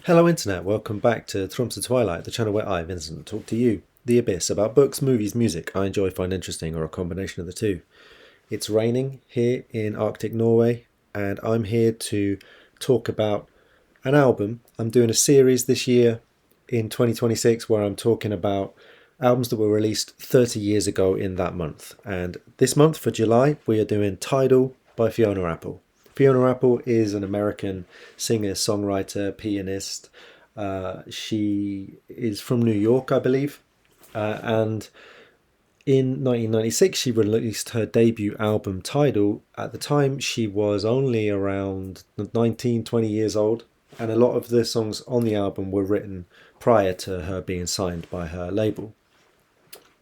Hello Internet, welcome back to Trumps Twilight, the channel where I, Vincent, talk to you, the Abyss, about books, movies, music I enjoy, find interesting, or a combination of the two. It's raining here in Arctic Norway, and I'm here to talk about an album. I'm doing a series this year in 2026 where I'm talking about albums that were released 30 years ago in that month. And this month, for July, we are doing Tidal by Fiona Apple. Fiona Apple is an American singer, songwriter, pianist. She is from New York, I believe. And in 1996, she released her debut album, Tidal. At the time, she was only around 19, 20 years old. And a lot of the songs on the album were written prior to her being signed by her label.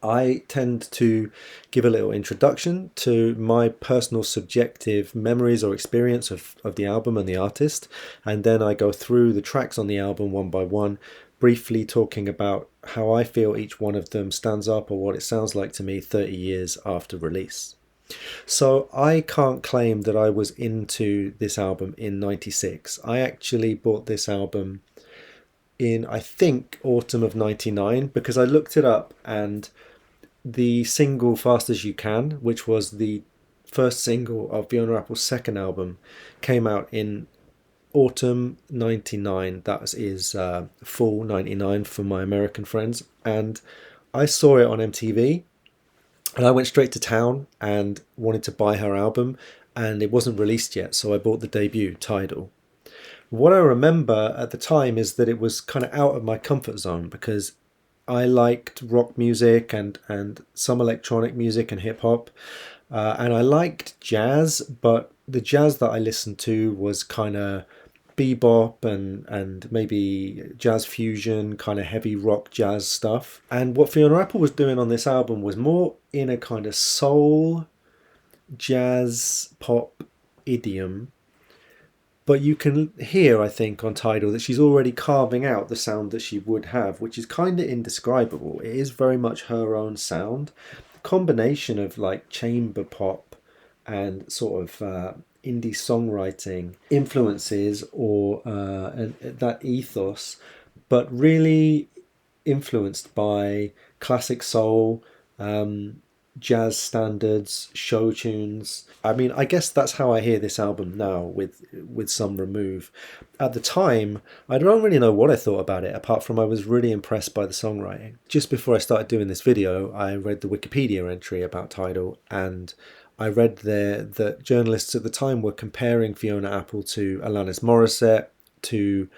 I tend to give a little introduction to my personal subjective memories or experience of the album and the artist, and then I go through the tracks on the album one by one, briefly talking about how I feel each one of them stands up or what it sounds like to me 30 years after release. So I can't claim that I was into this album in 96. I actually bought this album in, I think, autumn of 99 because I looked it up, and the single Fast As You Can, which was the first single of Fiona Apple's second album, came out in autumn 99. That is fall 99 for my American friends. And I saw it on MTV, and I went straight to town and wanted to buy her album, and it wasn't released yet, so I bought the debut, Tidal. What I remember at the time is that it was kind of out of my comfort zone because I liked rock music and some electronic music and hip hop, and I liked jazz, but the jazz that I listened to was kind of bebop and maybe jazz fusion, kind of heavy rock jazz stuff. And what Fiona Apple was doing on this album was more in a kind of soul, jazz, pop idiom. But you can hear, I think, on Tidal that she's already carving out the sound that she would have, which is kind of indescribable. It is very much her own sound. Combination of like chamber pop and sort of indie songwriting influences or that ethos, but really influenced by classic soul, jazz standards, show tunes. I mean, I guess that's how I hear this album now, with some remove. At the time, I don't really know what I thought about it, apart from I was really impressed by the songwriting. Just before I started doing this video, I read the Wikipedia entry about Tidal, and I read there that journalists at the time were comparing Fiona Apple to Alanis Morissette, to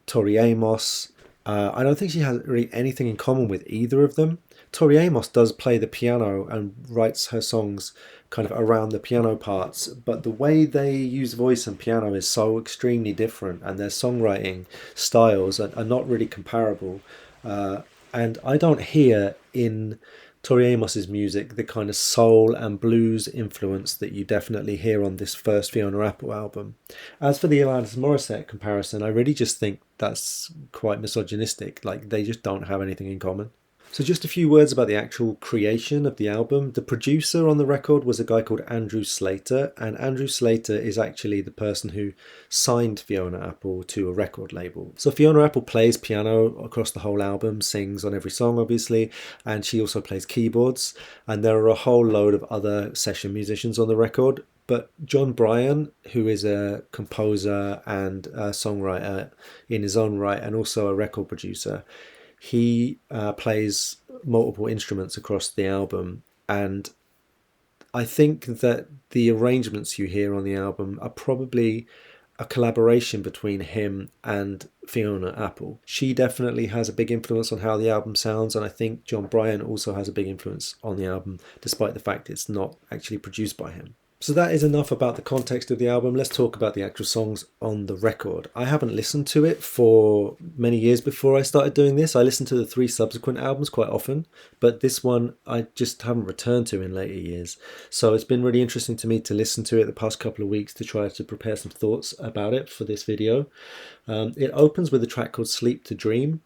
Tori Amos. I don't think she has really anything in common with either of them. Tori Amos does play the piano and writes her songs kind of around the piano parts, but the way they use voice and piano is so extremely different, and their songwriting styles are not really comparable. And I don't hear in Tori Amos's music the kind of soul and blues influence that you definitely hear on this first Fiona Apple album. As for the Alanis Morissette comparison, I really just think that's quite misogynistic. Like, they just don't have anything in common. So just a few words about the actual creation of the album. The producer on the record was a guy called Andrew Slater, and Andrew Slater is actually the person who signed Fiona Apple to a record label. So Fiona Apple plays piano across the whole album, sings on every song obviously, and she also plays keyboards, and there are a whole load of other session musicians on the record. But John Bryan, who is a composer and a songwriter in his own right, and also a record producer, he plays multiple instruments across the album, and I think that the arrangements you hear on the album are probably a collaboration between him and Fiona Apple. She definitely has a big influence on how the album sounds, and I think John Bryan also has a big influence on the album, despite the fact it's not actually produced by him. So that is enough about the context of the album. Let's talk about the actual songs on the record. I haven't listened to it for many years before I started doing this. I listened to the three subsequent albums quite often, but this one I just haven't returned to in later years. So it's been really interesting to me to listen to it the past couple of weeks to try to prepare some thoughts about it for this video. It opens with a track called Sleep to Dream.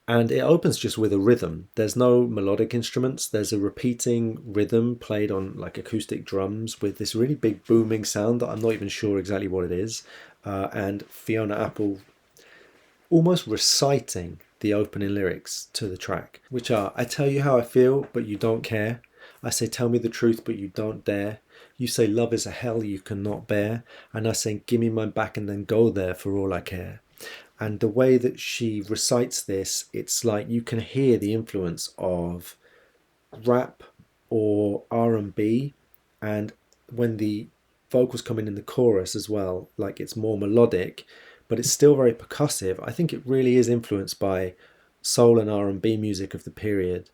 And it opens just with a rhythm. There's no melodic instruments. There's a repeating rhythm played on like acoustic drums with this really big booming sound that I'm not even sure exactly what it is. And Fiona Apple almost reciting the opening lyrics to the track, which are, I tell you how I feel, but you don't care. I say, tell me the truth, but you don't dare. You say love is a hell you cannot bear. And I say, give me my back and then go there for all I care. And the way that she recites this, it's like you can hear the influence of rap or R&B, and when the vocals come in the chorus as well, like it's more melodic, but it's still very percussive. I think it really is influenced by soul and R&B music of the period,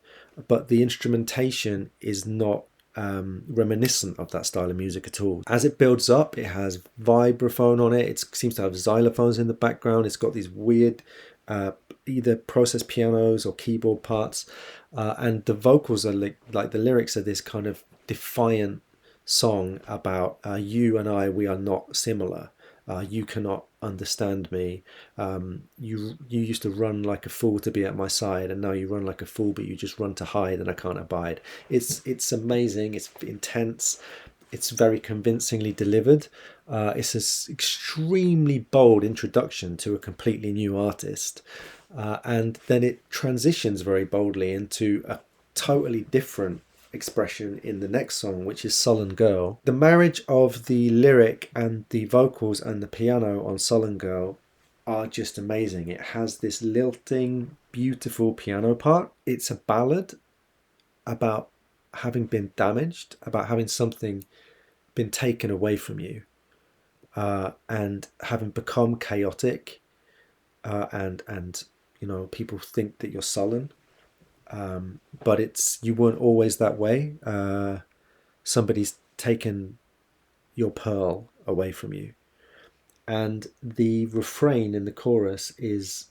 but the instrumentation is not reminiscent of that style of music at all. As it builds up, it has vibraphone on it. It seems to have xylophones in the background. It's got these weird either processed pianos or keyboard parts, and the vocals are like the lyrics are this kind of defiant song about you and I, we are not similar. You cannot understand me. You used to run like a fool to be at my side, and now you run like a fool, but you just run to hide, and I can't abide. It's amazing. It's intense. It's very convincingly delivered. It's an extremely bold introduction to a completely new artist, and then it transitions very boldly into a totally different expression in the next song, which is Sullen Girl. The marriage of the lyric and the vocals and the piano on Sullen Girl are just amazing. It has this lilting, beautiful piano part. It's a ballad about having been damaged, about having something been taken away from you, and having become chaotic, and people think that you're sullen, but it's you weren't always that way. Somebody's taken your pearl away from you. And the refrain in the chorus is,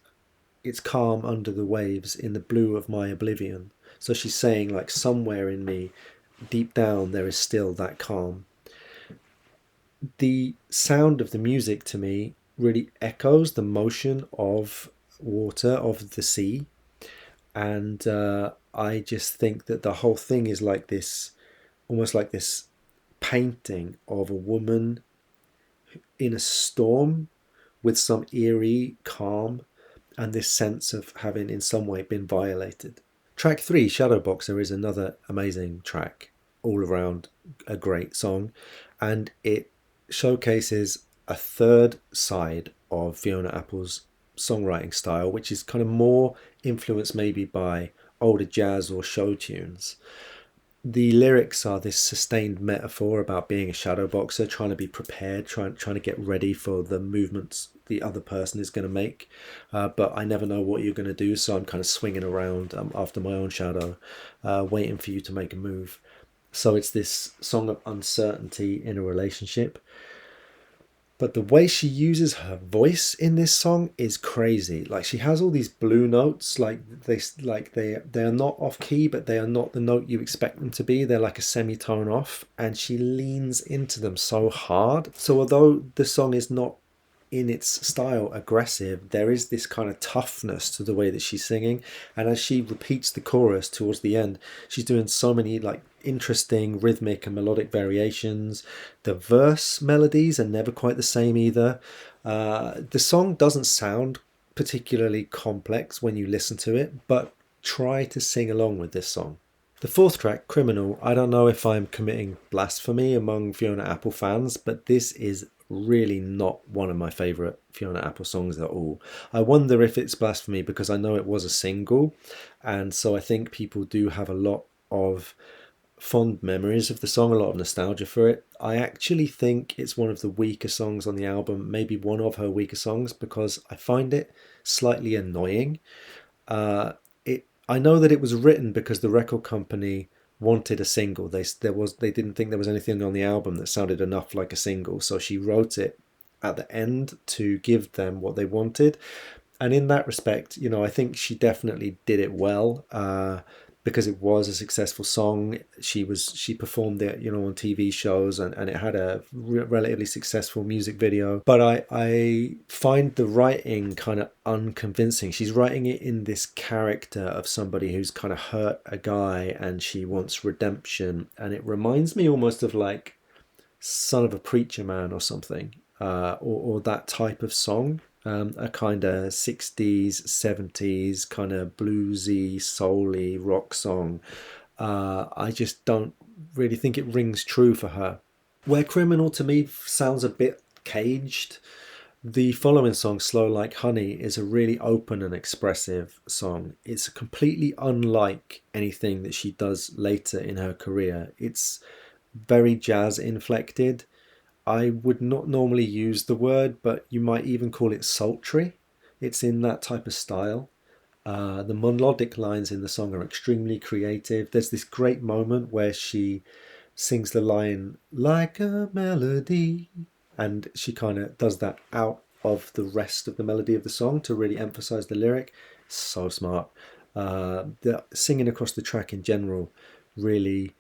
it's calm under the waves in the blue of my oblivion. So she's saying, like, somewhere in me, deep down, there is still that calm. The sound of the music to me really echoes the motion of water, of the sea. And I just think that the whole thing is like this, almost like this painting of a woman in a storm with some eerie calm and this sense of having in some way been violated. Track 3, Shadowboxer, is another amazing track, all around a great song, and it showcases a third side of Fiona Apple's songwriting style, which is kind of more influenced maybe by older jazz or show tunes. The lyrics are this sustained metaphor about being a shadow boxer, trying to be prepared, trying to get ready for the movements the other person is going to make. But I never know what you're going to do, so I'm kind of swinging around after my own shadow, waiting for you to make a move. So it's this song of uncertainty in a relationship. But the way she uses her voice in this song is crazy. Like, she has all these blue notes, they are not off key, but they are not the note you expect them to be. They're like a semitone off, and she leans into them so hard. So although the song is not in its style aggressive, there is this kind of toughness to the way that she's singing. And as she repeats the chorus towards the end, she's doing so many like interesting rhythmic and melodic variations. The verse melodies are never quite the same either. The song doesn't sound particularly complex when you listen to it, but try to sing along with this song. The fourth track, Criminal, I don't know if I'm committing blasphemy among Fiona Apple fans, but this is really not one of my favourite Fiona Apple songs at all. I wonder if it's blasphemy because I know it was a single, and so I think people do have a lot of fond memories of the song, a lot of nostalgia for it. I actually think it's one of the weaker songs on the album, maybe one of her weaker songs, because I find it slightly annoying. I know that it was written because the record company wanted a single. They didn't think there was anything on the album that sounded enough like a single, so she wrote it at the end to give them what they wanted. And in that respect, I think she definitely did it well, because it was a successful song. She performed it, on TV shows, and it had a relatively successful music video. But I find the writing kind of unconvincing. She's writing it in this character of somebody who's kind of hurt a guy and she wants redemption. And it reminds me almost of like Son of a Preacher Man or something, or that type of song. a kind of 60s, 70s kind of bluesy, soul-y rock song. I just don't really think it rings true for her. Where Criminal to me sounds a bit caged, the following song, Slow Like Honey, is a really open and expressive song. It's completely unlike anything that she does later in her career. It's very jazz inflected. I would not normally use the word, but you might even call it sultry. It's in that type of style. The melodic lines in the song are extremely creative. There's this great moment where she sings the line, like a melody, and she kind of does that out of the rest of the melody of the song to really emphasize the lyric. So smart. The singing across the track in general really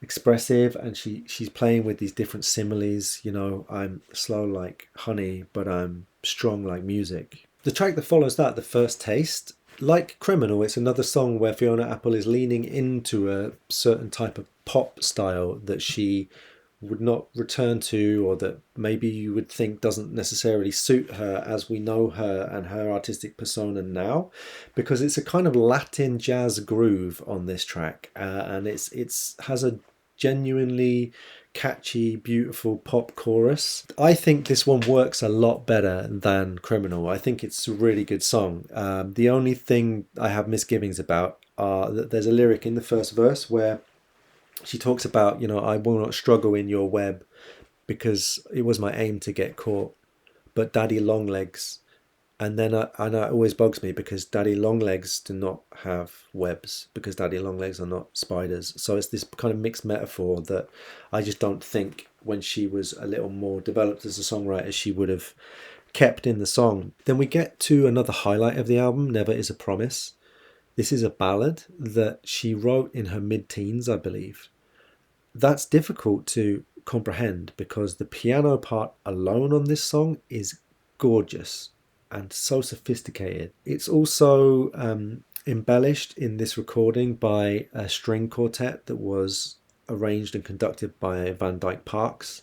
expressive, and she's playing with these different similes. You know, I'm slow like honey, but I'm strong like music. The track that follows that, The First Taste, like Criminal, it's another song where Fiona Apple is leaning into a certain type of pop style that she would not return to, or that maybe you would think doesn't necessarily suit her as we know her and her artistic persona now, because it's a kind of Latin jazz groove on this track, and it's has a genuinely catchy, beautiful pop chorus. I think this one works a lot better than Criminal. I think it's a really good song. The only thing I have misgivings about are that there's a lyric in the first verse where she talks about, you know, I will not struggle in your web because it was my aim to get caught, but daddy longlegs. And then and it always bugs me because daddy longlegs do not have webs, because daddy longlegs are not spiders. So it's this kind of mixed metaphor that I just don't think when she was a little more developed as a songwriter she would have kept in the song. Then we get to another highlight of the album, Never Is a Promise. This is a ballad that she wrote in her mid-teens, I believe. That's difficult to comprehend because the piano part alone on this song is gorgeous and so sophisticated. It's also embellished in this recording by a string quartet that was arranged and conducted by Van Dyke Parks.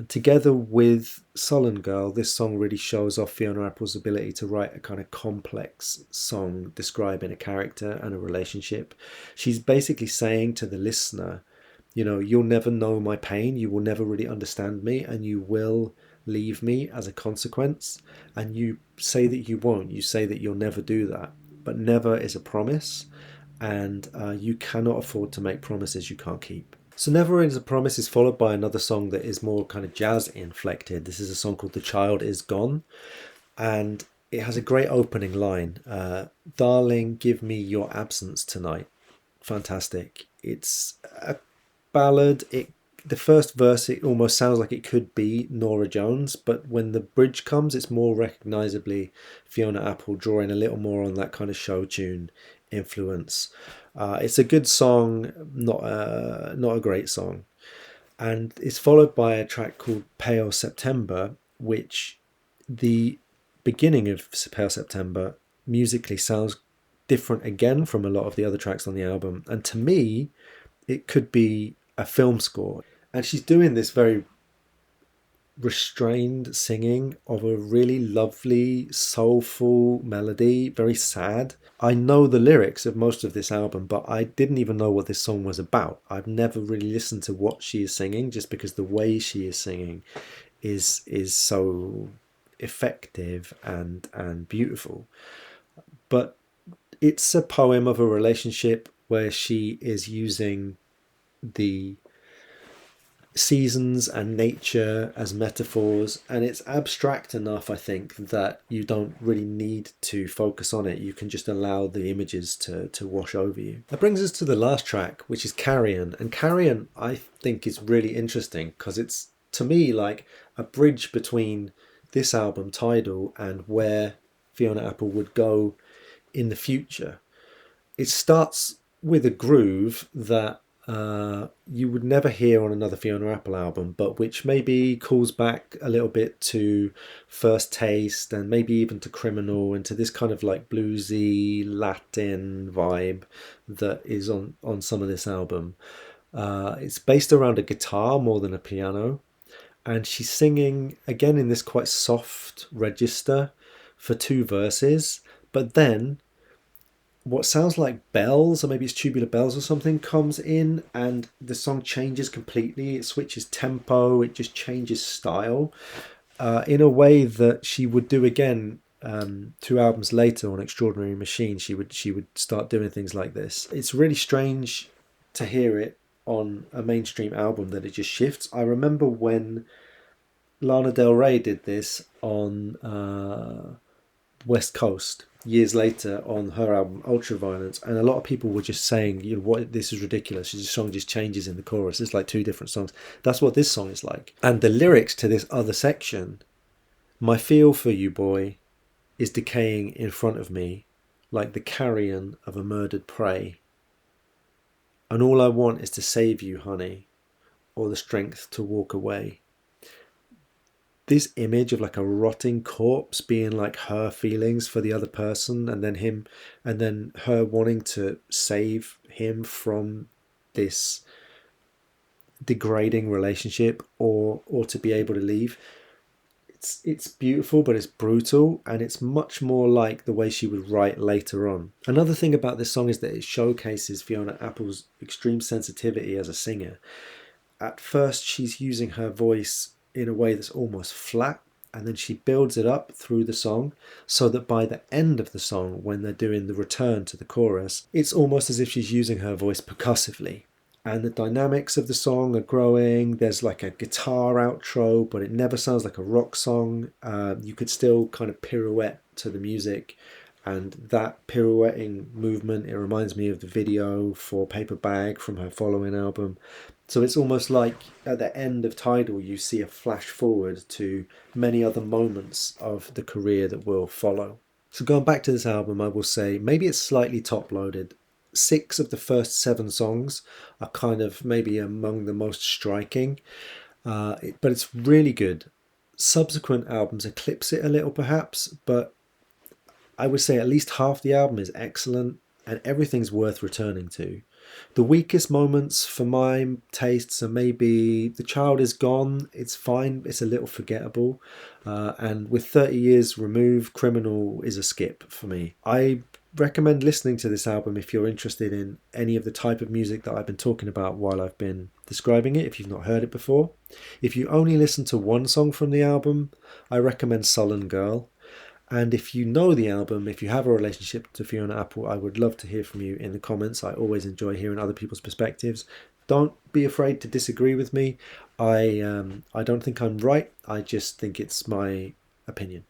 Together with Sullen Girl, this song really shows off Fiona Apple's ability to write a kind of complex song describing a character and a relationship. She's basically saying to the listener, you know, you'll never know my pain, you will never really understand me, and you will leave me as a consequence. And you say that you won't, you say that you'll never do that. But never is a promise, and you cannot afford to make promises you can't keep. So Never Is a Promise is followed by another song that is more kind of jazz inflected. This is a song called The Child Is Gone, and it has a great opening line. Darling, give me your absence tonight. Fantastic. It's a ballad. The first verse, it almost sounds like it could be Norah Jones, but when the bridge comes, it's more recognisably Fiona Apple drawing a little more on that kind of show tune influence. It's a good song, not a great song, and it's followed by a track called Pale September, which the beginning of Pale September musically sounds different again from a lot of the other tracks on the album, and to me, it could be a film score. And she's doing this very restrained singing of a really lovely, soulful melody, very sad. I know the lyrics of most of this album, but I didn't even know what this song was about. I've never really listened to what she is singing, just because the way she is singing is so effective and beautiful. But it's a poem of a relationship where she is using the seasons and nature as metaphors, and it's abstract enough, I think, that you don't really need to focus on it. You can just allow the images to wash over you. That brings us to the last track, which is Carrion. And Carrion, I think, is really interesting because it's, to me, like a bridge between this album, Tidal, and where Fiona Apple would go in the future. It starts with a groove that you would never hear on another Fiona Apple album, but which maybe calls back a little bit to First Taste and maybe even to Criminal and to this kind of like bluesy Latin vibe that is on some of this album. It's based around a guitar more than a piano, and she's singing again in this quite soft register for two verses, but then what sounds like bells, or maybe it's tubular bells or something, comes in, and the song changes completely. It switches tempo, it just changes style in a way that she would do again 2 albums later on Extraordinary Machine. She would start doing things like this. It's really strange to hear it on a mainstream album that it just shifts. I remember when Lana Del Rey did this on West Coast years later on her album Ultraviolence, and a lot of people were just saying, you know, what, this is ridiculous. The song just changes in the chorus. It's like two different songs. That's what this song is like. And the lyrics to this other section, my feel for you, boy, is decaying in front of me like the carrion of a murdered prey. And all I want is to save you, honey, or the strength to walk away. This image of like a rotting corpse being like her feelings for the other person, and then him, and then her wanting to save him from this degrading relationship, or to be able to leave. It's beautiful, but it's brutal, and it's much more like the way she would write later on. Another thing about this song is that it showcases Fiona Apple's extreme sensitivity as a singer. At first, she's using her voice in a way that's almost flat, and then she builds it up through the song, so that by the end of the song, when they're doing the return to the chorus, it's almost as if she's using her voice percussively. And the dynamics of the song are growing. There's like a guitar outro, but it never sounds like a rock song. You could still kind of pirouette to the music, and that pirouetting movement, it reminds me of the video for Paper Bag from her following album. So it's almost like at the end of Tidal, you see a flash forward to many other moments of the career that will follow. So going back to this album, I will say maybe it's slightly top loaded. 6 of the first 7 songs are kind of maybe among the most striking, but it's really good. Subsequent albums eclipse it a little perhaps, but I would say at least half the album is excellent, and everything's worth returning to. The weakest moments for my tastes are maybe The Child Is Gone. It's fine, it's a little forgettable. And with 30 years removed, Criminal is a skip for me. I recommend listening to this album if you're interested in any of the type of music that I've been talking about while I've been describing it, if you've not heard it before. If you only listen to one song from the album, I recommend Sullen Girl. And if you know the album, if you have a relationship to Fiona Apple, I would love to hear from you in the comments. I always enjoy hearing other people's perspectives. Don't be afraid to disagree with me. I don't think I'm right. I just think it's my opinion.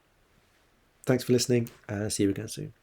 Thanks for listening, and see you again soon.